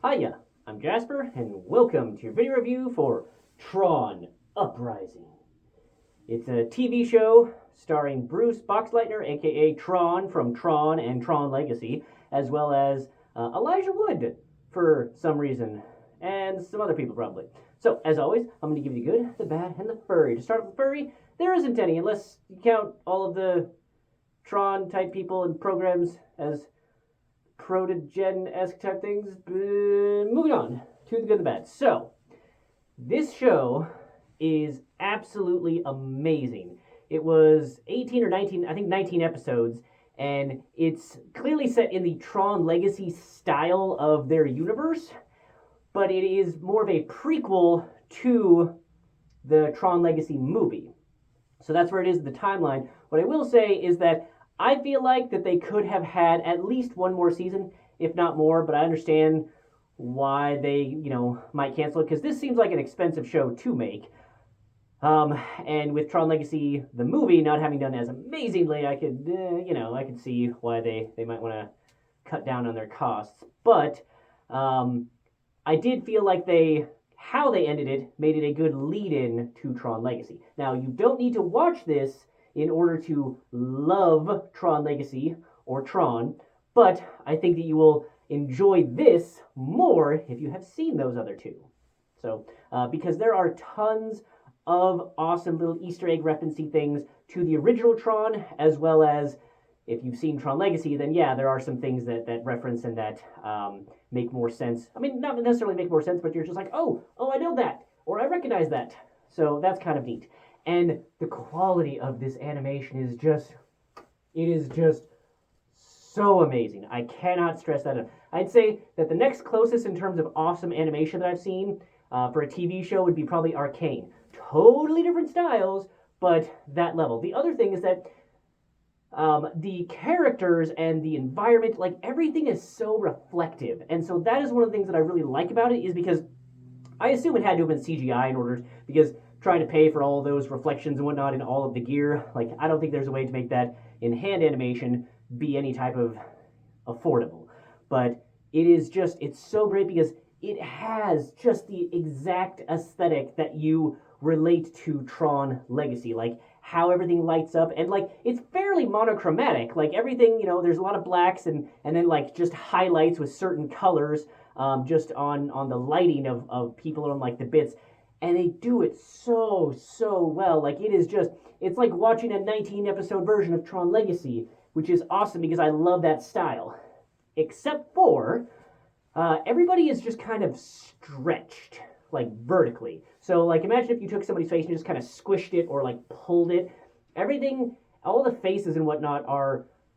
Hiya, I'm Jasper, and welcome to your video review for Tron Uprising. It's a TV show starring Bruce Boxleitner, aka Tron from Tron and Tron Legacy, as well as Elijah Wood for some reason, and some other people probably. So, as always, I'm going to give you the good, the bad, and the furry. To start with the furry, there isn't any, unless you count all of the Tron type people and programs as protogen-esque type things. Moving on to the good and the bad. So, this show is absolutely amazing. It was 18 or 19, I think 19 episodes, and it's clearly set in the Tron Legacy style of their universe, but it is more of a prequel to the Tron Legacy movie. So that's where it is in the timeline. What I will say is that I feel like that they could have had at least one more season, if not more, but I understand why they, might cancel it, because this seems like an expensive show to make. And with Tron Legacy, the movie, not having done as amazingly, I could see why they might want to cut down on their costs. But I did feel like how they ended it made it a good lead-in to Tron Legacy. Now, you don't need to watch this in order to love Tron Legacy or Tron, but I think that you will enjoy this more if you have seen those other two. So, because there are tons of awesome little Easter egg referencing things to the original Tron, as well as if you've seen Tron Legacy, then yeah, there are some things that reference and that make more sense. I mean, not necessarily make more sense, but you're just like, oh, I know that, or I recognize that. So that's kind of neat. And the quality of this animation is just so amazing. I cannot stress that enough. I'd say that the next closest in terms of awesome animation that I've seen for a TV show would be probably Arcane. Totally different styles, but that level. The other thing is that the characters and the environment, like everything is so reflective. And so that is one of the things that I really like about it, is because I assume it had to have been CGI in order, because trying to pay for all those reflections and whatnot in all of the gear, like I don't think there's a way to make that in hand animation be any type of affordable. But it's so great because it has just the exact aesthetic that you relate to Tron Legacy, like how everything lights up, and like it's fairly monochromatic, like everything, there's a lot of blacks and then like just highlights with certain colors, just on the lighting of people on like the bits, and they do it so well. Like it's like watching a 19 episode version of Tron Legacy, which is awesome because I love that style. Except for everybody is just kind of stretched, like vertically. So like imagine if you took somebody's face and just kind of squished it or like pulled it. Everything, all the faces and whatnot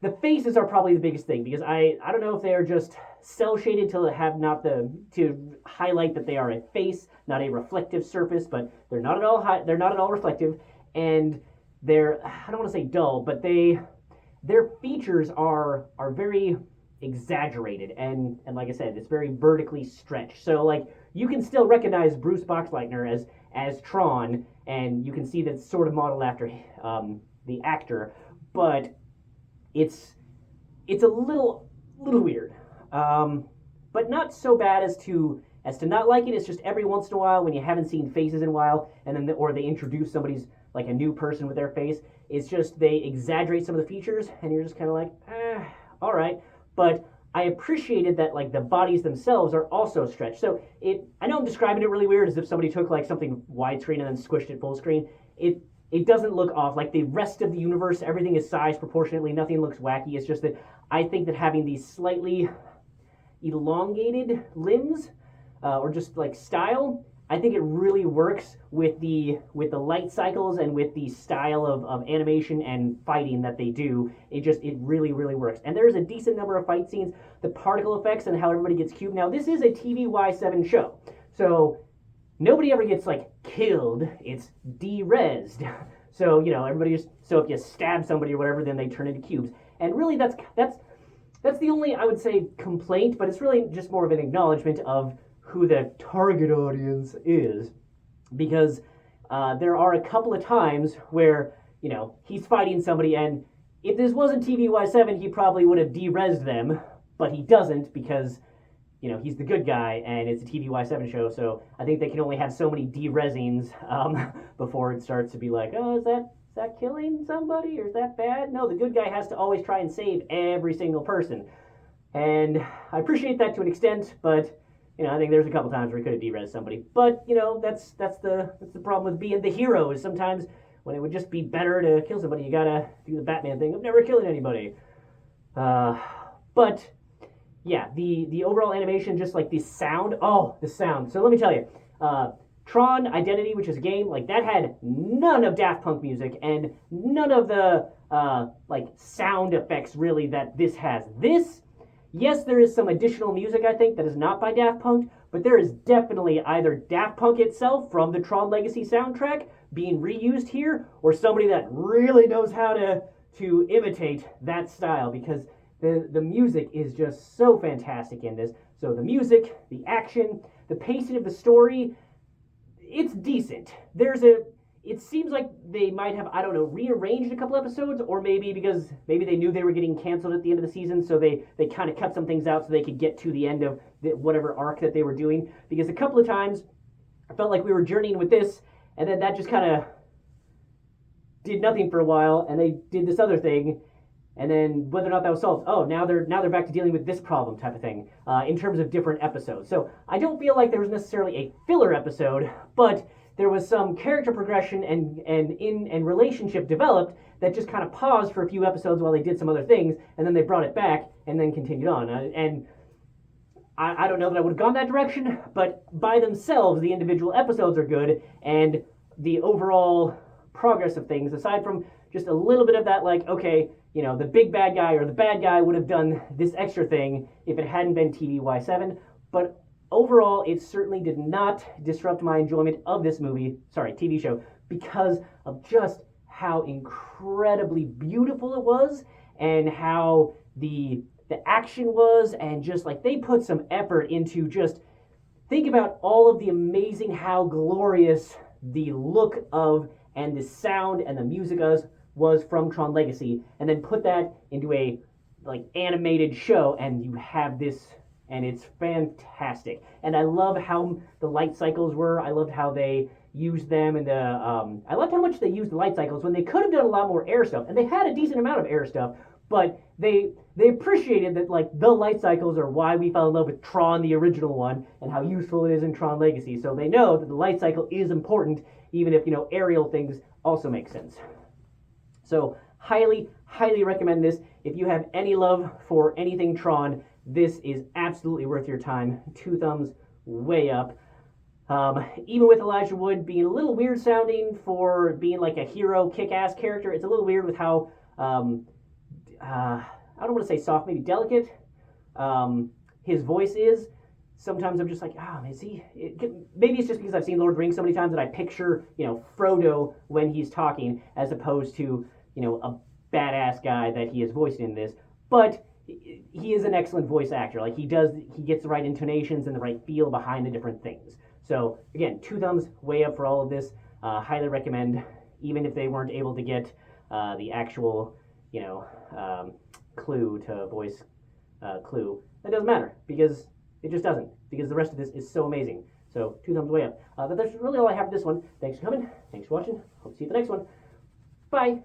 the faces are probably the biggest thing, because I don't know if they are just cell shaded to to highlight that they are a face, not a reflective surface, but they're not at all reflective, and I don't want to say dull, but their features are very exaggerated, and like I said, it's very vertically stretched. So like you can still recognize Bruce Boxleitner as Tron, and you can see that it's sort of modeled after the actor, but it's a little weird, but not so bad as to not like it. It's just every once in a while when you haven't seen faces in a while, and then or they introduce somebody's like a new person with their face. It's just they exaggerate some of the features, and you're just kind of like, all right. But I appreciated that like the bodies themselves are also stretched. So I know I'm describing it really weird, as if somebody took like something widescreen and then squished it full screen. It doesn't look off. Like the rest of the universe, everything is sized proportionately. Nothing looks wacky. It's just that I think that having these slightly elongated limbs, or just like style, I think it really works with the light cycles and with the style of animation and fighting that they do. It really works. And there's a decent number of fight scenes. The particle effects and how everybody gets cubed. Now this is a TVY7 show, so nobody ever gets like killed. It's de-resed. So everybody so if you stab somebody or whatever, then they turn into cubes. And really that's the only, I would say, complaint. But it's really just more of an acknowledgement of who the target audience is, because there are a couple of times where he's fighting somebody, and if this wasn't TVY7, he probably would have de-resed them, but he doesn't, because he's the good guy, and it's a TVY7 show, so I think they can only have so many de-resings before it starts to be like, oh, is that killing somebody, or is that bad? No, the good guy has to always try and save every single person. And I appreciate that to an extent, but I think there's a couple times where he could have de-res somebody. But that's the problem with being the hero, is sometimes when it would just be better to kill somebody, you gotta do the Batman thing of never killing anybody. But yeah, the overall animation, just like the sound. Oh, the sound. So let me tell you, Tron Identity, which is a game, like that had none of Daft Punk music and none of the like sound effects really that this has. This, yes, there is some additional music, I think, that is not by Daft Punk, but there is definitely either Daft Punk itself from the Tron Legacy soundtrack being reused here, or somebody that really knows how to imitate that style, because the music is just so fantastic in this. So the music, the action, the pacing of the story, it's decent. It seems like they might have, I don't know, rearranged a couple episodes, or maybe because maybe they knew they were getting canceled at the end of the season, so they kind of cut some things out so they could get to the end of whatever arc that they were doing. Because a couple of times I felt like we were journeying with this, and then that just kind of did nothing for a while, and they did this other thing, and then whether or not that was solved, oh, now they're back to dealing with this problem type of thing, in terms of different episodes. So I don't feel like there was necessarily a filler episode, but there was some character progression and relationship developed that just kind of paused for a few episodes while they did some other things, and then they brought it back and then continued on. And I don't know that I would have gone that direction, but by themselves, the individual episodes are good, and the overall progress of things, aside from just a little bit of that, like, okay, the big bad guy or the bad guy would have done this extra thing if it hadn't been TVY7, but overall, it certainly did not disrupt my enjoyment of this TV show, because of just how incredibly beautiful it was, and how the action was, and just like they put some effort into just think about all of the amazing, how glorious the look of and the sound and the music was from Tron Legacy, and then put that into a like animated show, and you have this, and it's fantastic. And I love how the light cycles were. I loved how they used them, and I loved how much they used the light cycles when they could have done a lot more air stuff, and they had a decent amount of air stuff, but they appreciated that, like, the light cycles are why we fell in love with Tron, the original one, and how useful it is in Tron Legacy. So they know that the light cycle is important, even if aerial things also make sense. So highly, highly recommend this. If you have any love for anything Tron, this is absolutely worth your time. 2 thumbs way up. Even with Elijah Wood being a little weird sounding for being like a hero, kick-ass character, it's a little weird with how, I don't want to say soft, maybe delicate, his voice is. Sometimes I'm just like, is he? Maybe it's just because I've seen Lord of the Rings so many times that I picture, Frodo when he's talking, as opposed to, a badass guy that he is voicing in this. But he is an excellent voice actor. Like, he gets the right intonations and the right feel behind the different things. So again, 2 thumbs way up for all of this. Highly recommend, even if they weren't able to get the actual, Clue to voice Clue. That doesn't matter, because it just doesn't, because the rest of this is so amazing. So 2 thumbs way up. But that's really all I have for this one. Thanks for coming. Thanks for watching. Hope to see you at the next one. Bye.